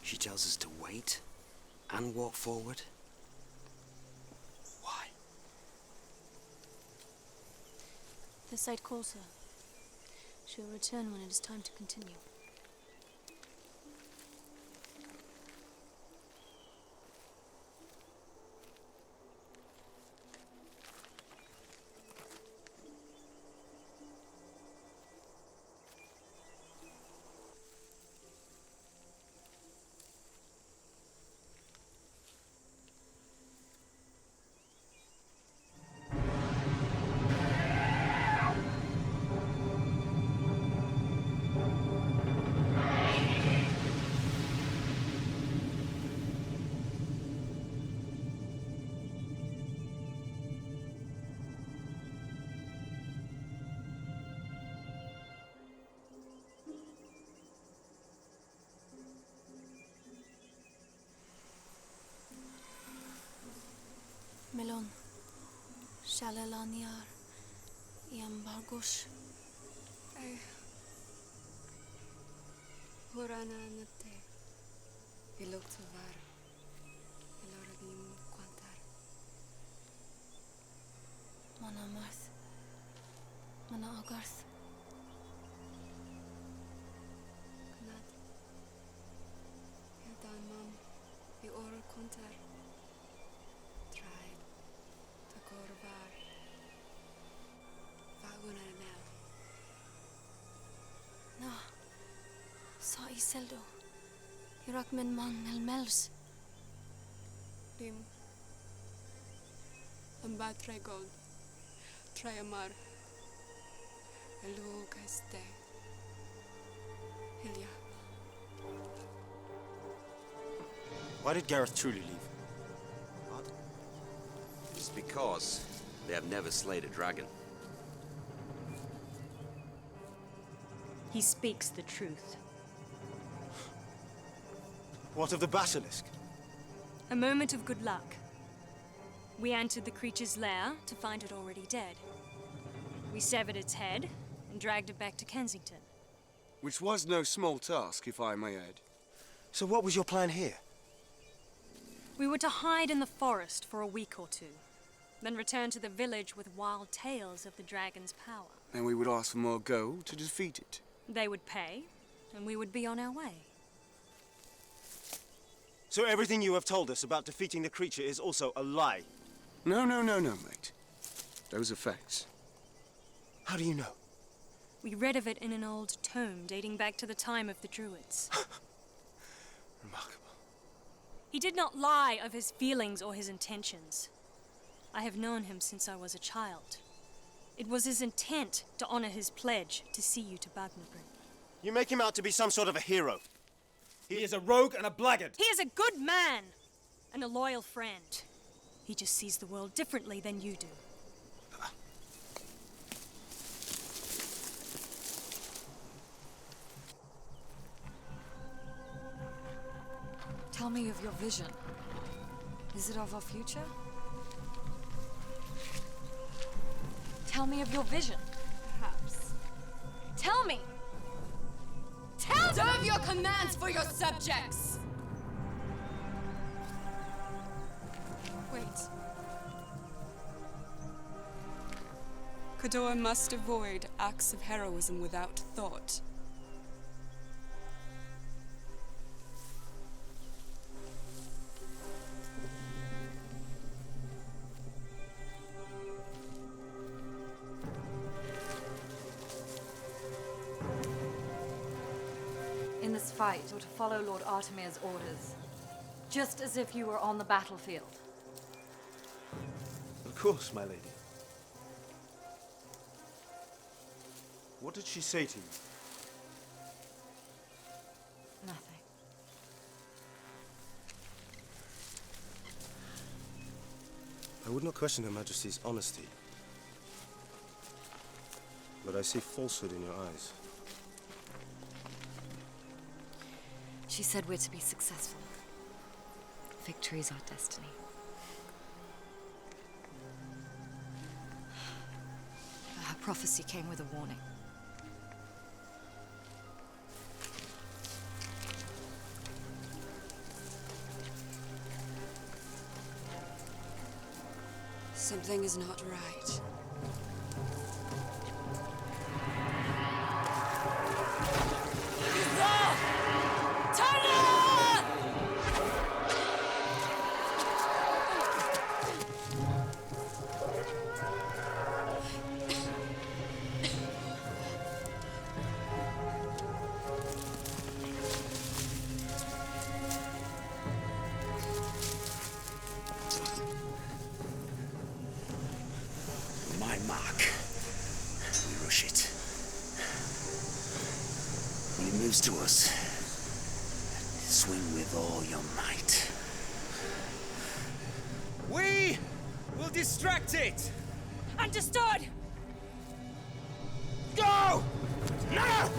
She tells us to wait and walk forward. Why? The sight calls her. She will return when it is time to continue. Shalelanyar, Yambargosh. Horananate, Iloktovar, Iloragim Quantar. Mana Marth, Mana Agarth. Knad, Yadamam, Ior Quantar. Tribe, Takorvar, Vagunarmel. Na. Sa Iseldo. Irakmen man Melmels. Lim. Ambatregol. Triamar. Elugeste. Ilya. Why did Gareth truly leave? It's because they have never slayed a dragon. He speaks the truth. What of the basilisk? A moment of good luck. We entered the creature's lair to find it already dead. We severed its head and dragged it back to Kensington. Which was no small task, if I may add. So what was your plan here? We were to hide in the forest for a week or two, then return to the village with wild tales of the dragon's power. And we would ask for more gold to defeat it. They would pay, and we would be on our way. So everything you have told us about defeating the creature is also a lie? No, mate. Those are facts. How do you know? We read of it in an old tome dating back to the time of the Druids. Remarkable. He did not lie of his feelings or his intentions. I have known him since I was a child. It was his intent to honor his pledge to see you to Bagnabrin. You make him out to be some sort of a hero. He is a rogue and a blackguard. He is a good man and a loyal friend. He just sees the world differently than you do. Tell me of your vision. Is it of our future? Tell me of your vision. Perhaps. Tell me! Tell me! Serve your commands for your subjects! Wait. Khador must avoid acts of heroism without thought. In this fight, you're to follow Lord Artemir's orders. Just as if you were on the battlefield. Of course, my lady. What did she say to you? Nothing. I would not question Her Majesty's honesty. But I see falsehood in your eyes. She said we're to be successful. Victory is our destiny. Her prophecy came with a warning. Something is not right. My mark. We rush it. When it moves to us, swing with all your might. We will distract it! Understood! Go! Now!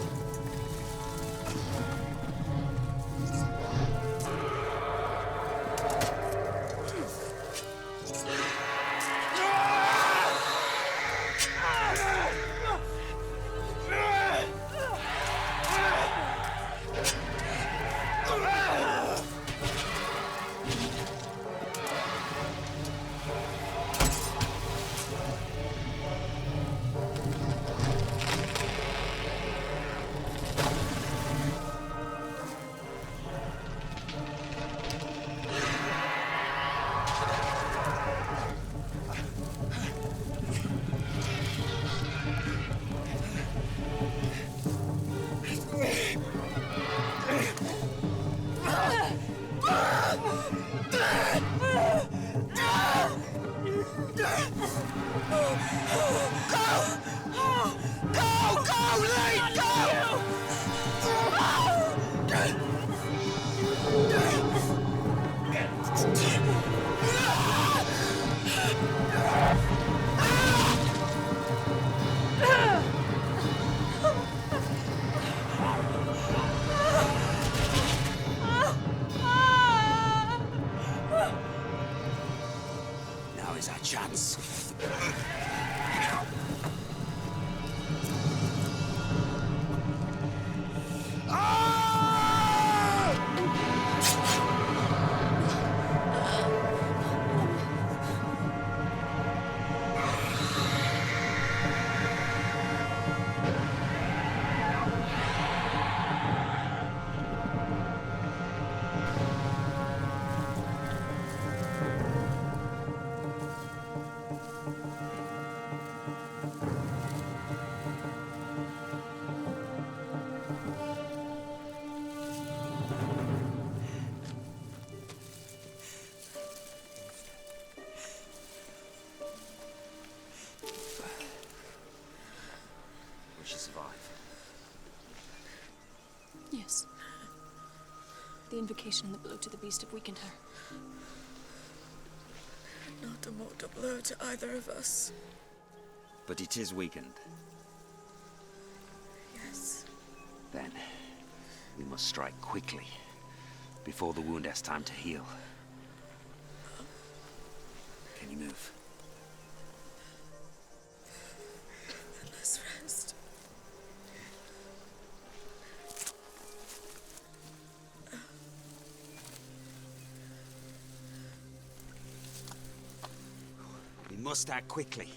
Here's our chance. Will she survive? Yes. The invocation and the blow to the beast have weakened her. Not a mortal blow to either of us. But it is weakened. Yes. Then, we must strike quickly, before the wound has time to heal. Can you move? Let's rest. We must act quickly,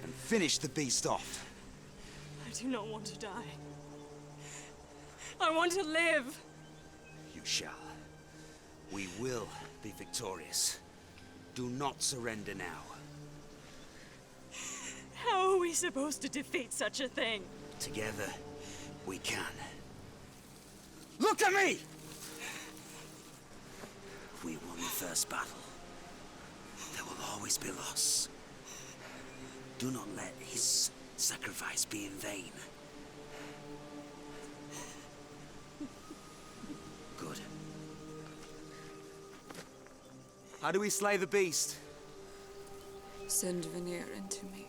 and finish the beast off. I do not want to die. I want to live. You shall. We will be victorious. Do not surrender now. How are we supposed to defeat such a thing? Together, we can. Look at me! We won the first battle. There will always be loss. Do not let his sacrifice be in vain. Good. How do we slay the beast? Send Veneer into me.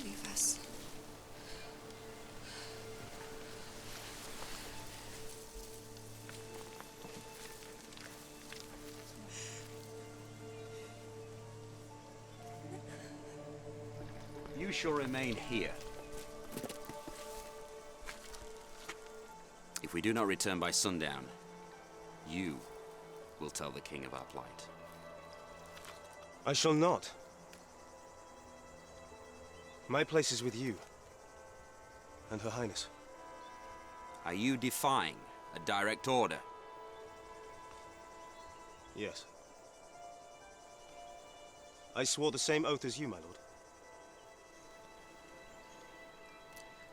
Leave us. You shall remain here. If we do not return by sundown, you will tell the king of our plight. I shall not. My place is with you. And Her Highness. Are you defying a direct order? Yes. I swore the same oath as you, my lord.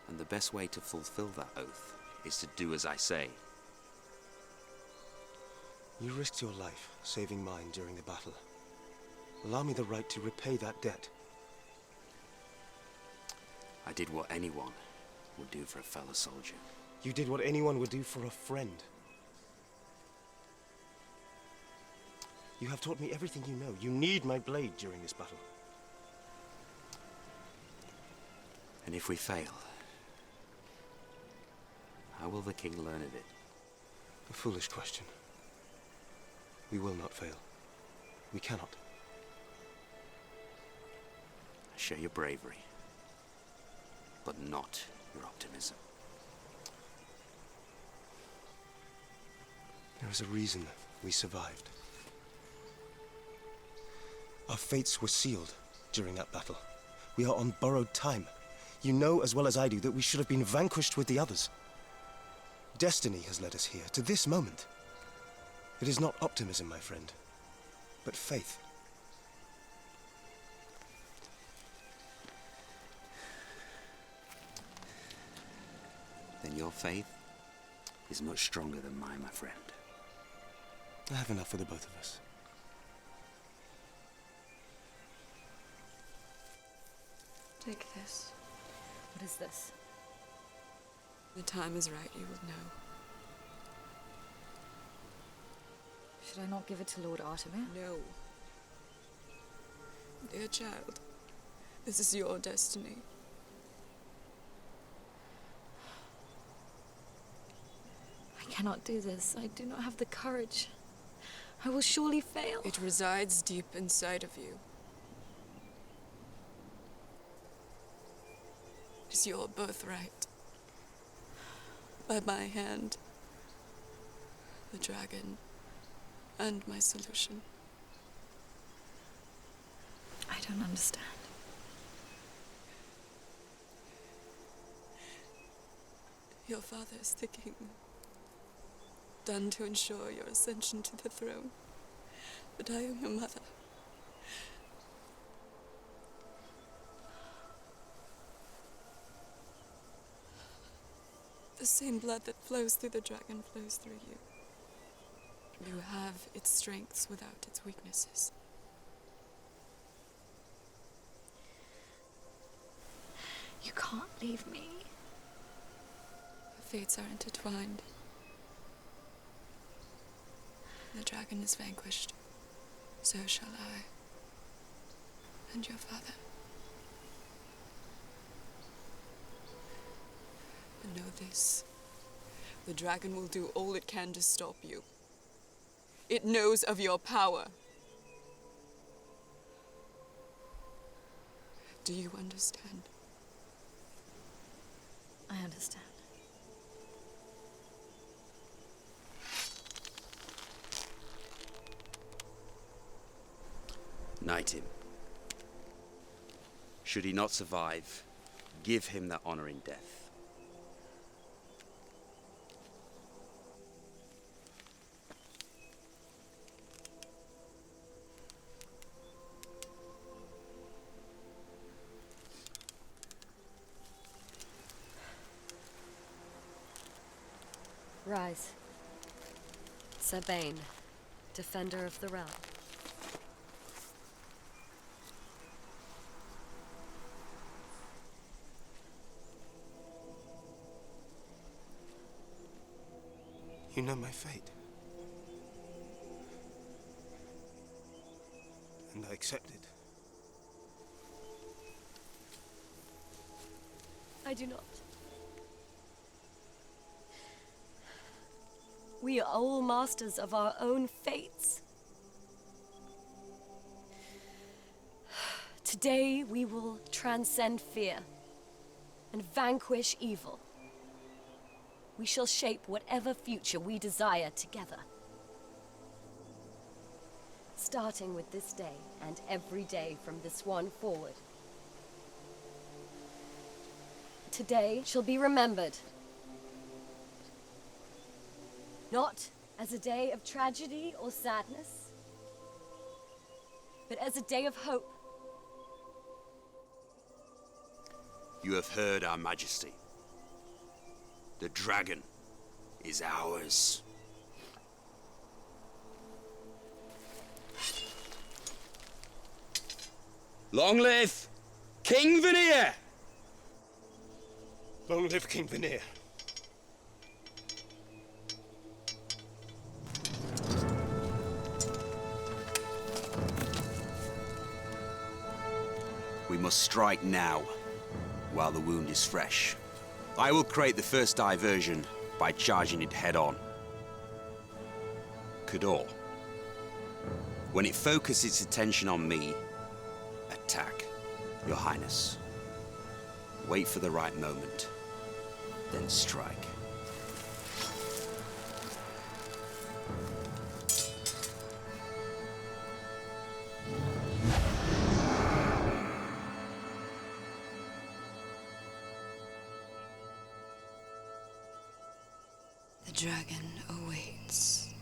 And the best way to fulfill that oath is to do as I say. You risked your life, saving mine during the battle. Allow me the right to repay that debt. I did what anyone would do for a fellow soldier. You did what anyone would do for a friend. You have taught me everything you know. You need my blade during this battle. And if we fail, how will the king learn of it? A foolish question. We will not fail. We cannot. I share your bravery, but not your optimism. There is a reason we survived. Our fates were sealed during that battle. We are on borrowed time. You know as well as I do that we should have been vanquished with the others. Destiny has led us here, to this moment. It is not optimism, my friend, but faith. Then your faith is much stronger than mine, my friend. I have enough for the both of us. Take this. What is this? The time is right, you will know. Should I not give it to Lord Artemir? No. Dear child, this is your destiny. I cannot do this. I do not have the courage. I will surely fail. It resides deep inside of you. It is your birthright. By my hand, the dragon, and my solution. I don't understand. Your father is the king, done to ensure your ascension to the throne. But I am your mother. The same blood that flows through the dragon flows through you. You have its strengths without its weaknesses. You can't leave me. Our fates are intertwined. The dragon is vanquished. So shall I. And your father. But know this. The dragon will do all it can to stop you. It knows of your power. Do you understand? I understand. Knight him. Should he not survive, give him that honor in death. Rise. Sir Bane, defender of the realm. You know my fate. And I accept it. I do not. We are all masters of our own fates. Today we will transcend fear and vanquish evil. We shall shape whatever future we desire together. Starting with this day and every day from this one forward. Today shall be remembered. Not as a day of tragedy or sadness, but as a day of hope. You have heard, Our Majesty. The dragon is ours. Long live King Veneer! Long live King Veneer. We must strike now, while the wound is fresh. I will create the first diversion by charging it head-on. Kador, when it focuses its attention on me, attack, Your Highness. Wait for the right moment, then strike. The dragon awaits.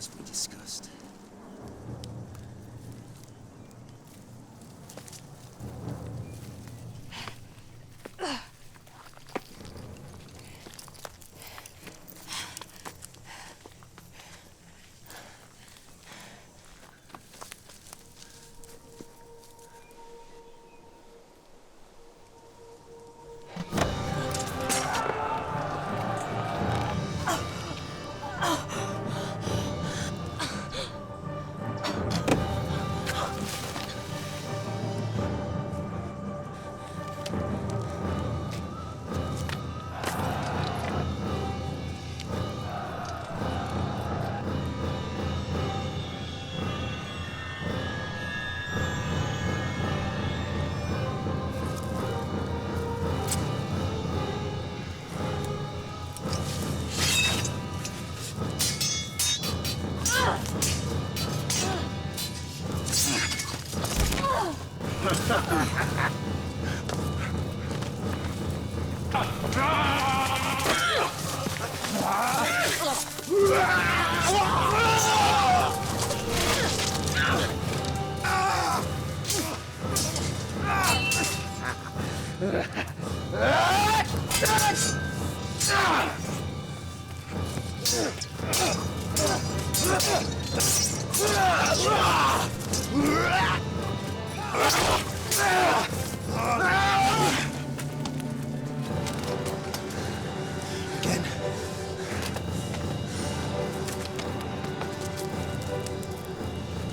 as we discussed.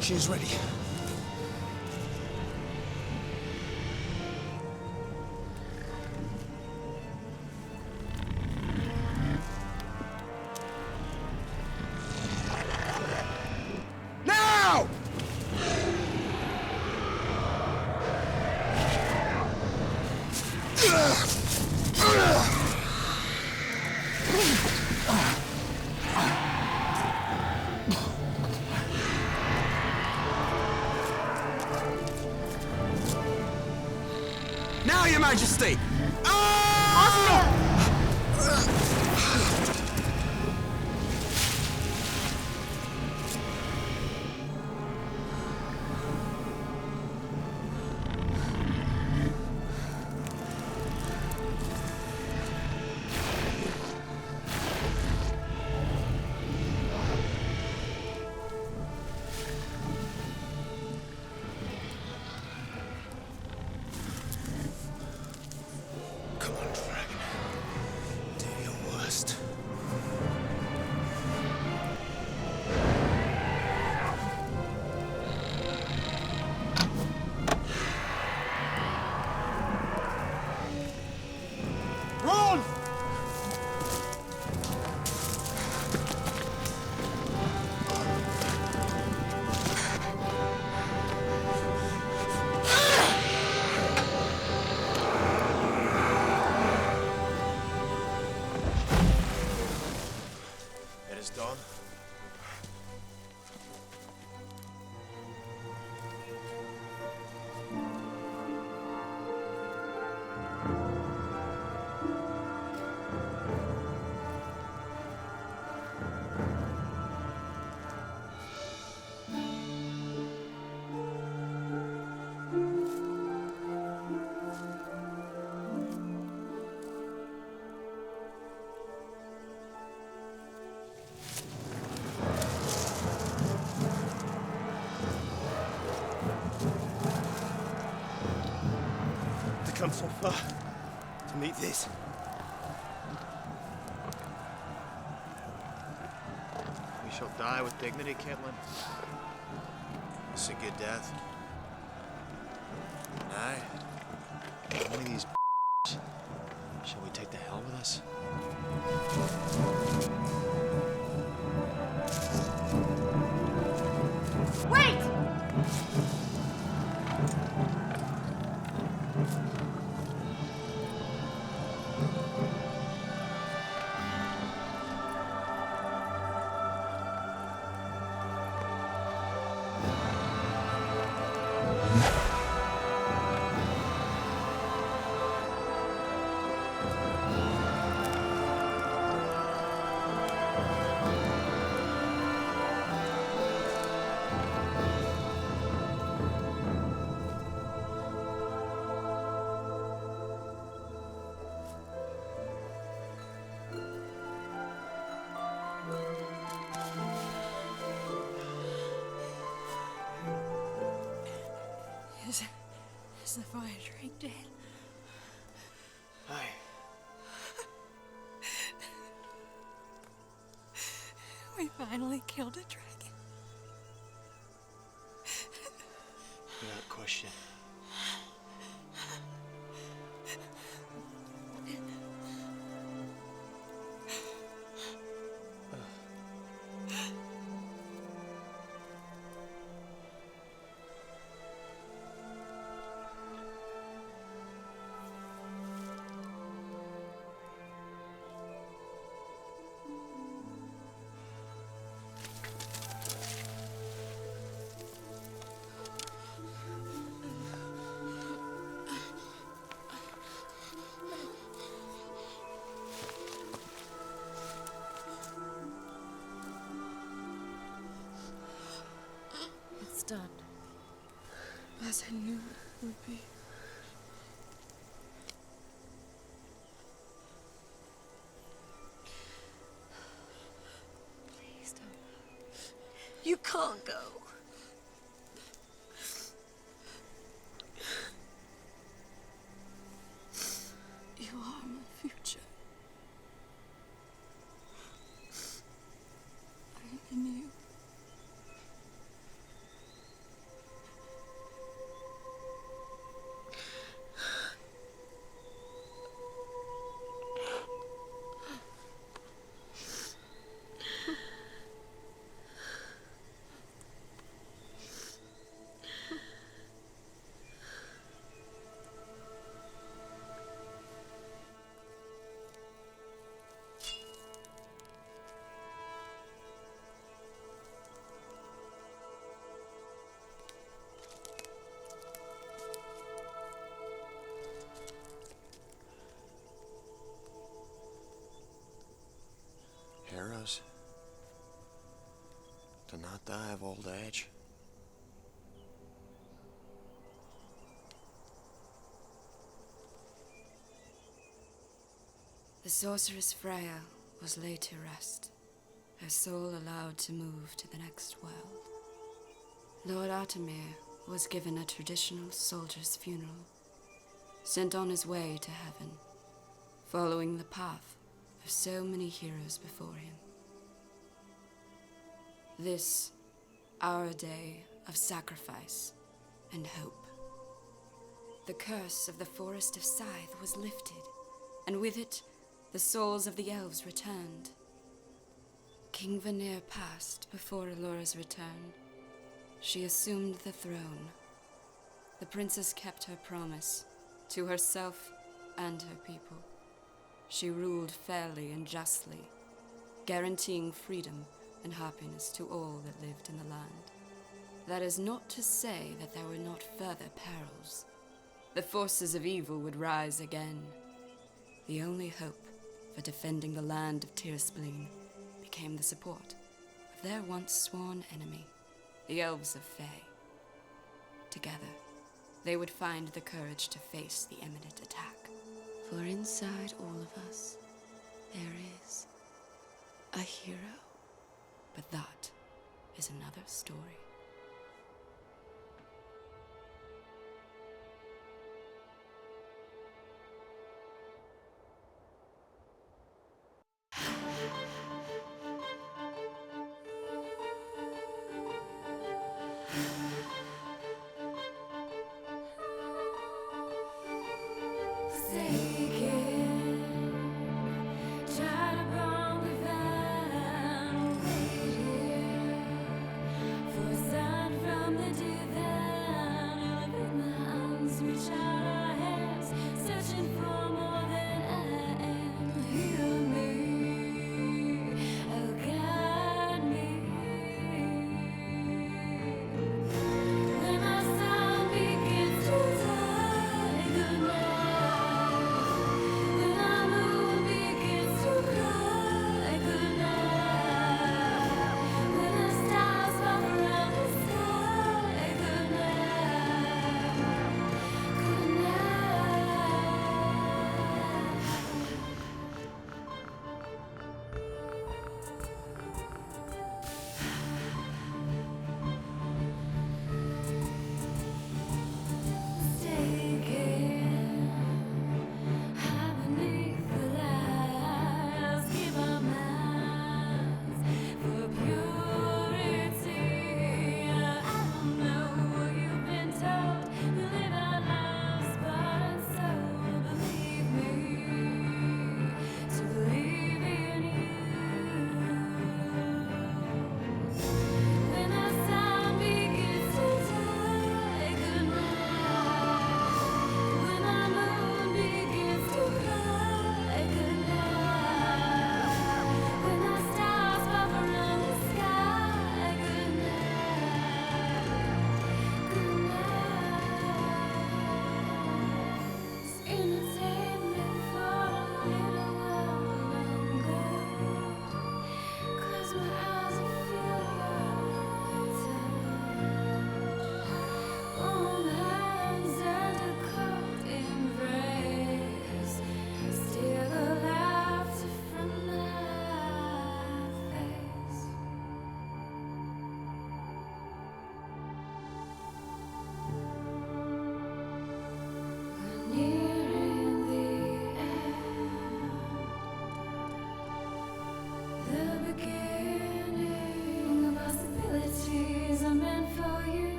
She is ready. Now! Now, Your Majesty! Come on, dragon. Do your worst. Run! It is done. To come so far to meet this. We shall die with dignity, Caitlin. It's a good death. And how many of these shall we take to hell with us? Wait! Is the fire drake dead? Aye. We finally killed a dragon. Without question. It's done. As I knew it would be. Please don't. You can't go. You are my future. I am in you. Heroes do not die of old age. The sorceress Freya was laid to rest, her soul allowed to move to the next world. Lord Atomir was given a traditional soldier's funeral, sent on his way to heaven, following the path of so many heroes before him. This, our day of sacrifice and hope. The curse of the Forest of Scythe was lifted, and with it, the souls of the elves returned. King Vanir passed before Elora's return. She assumed the throne. The princess kept her promise to herself and her people. She ruled fairly and justly, guaranteeing freedom and happiness to all that lived in the land. That is not to say that there were not further perils. The forces of evil would rise again. The only hope for defending the land of Tyrspleen became the support of their once sworn enemy, the Elves of Fae. Together, they would find the courage to face the imminent attack. For inside all of us, there is a hero. But that is another story.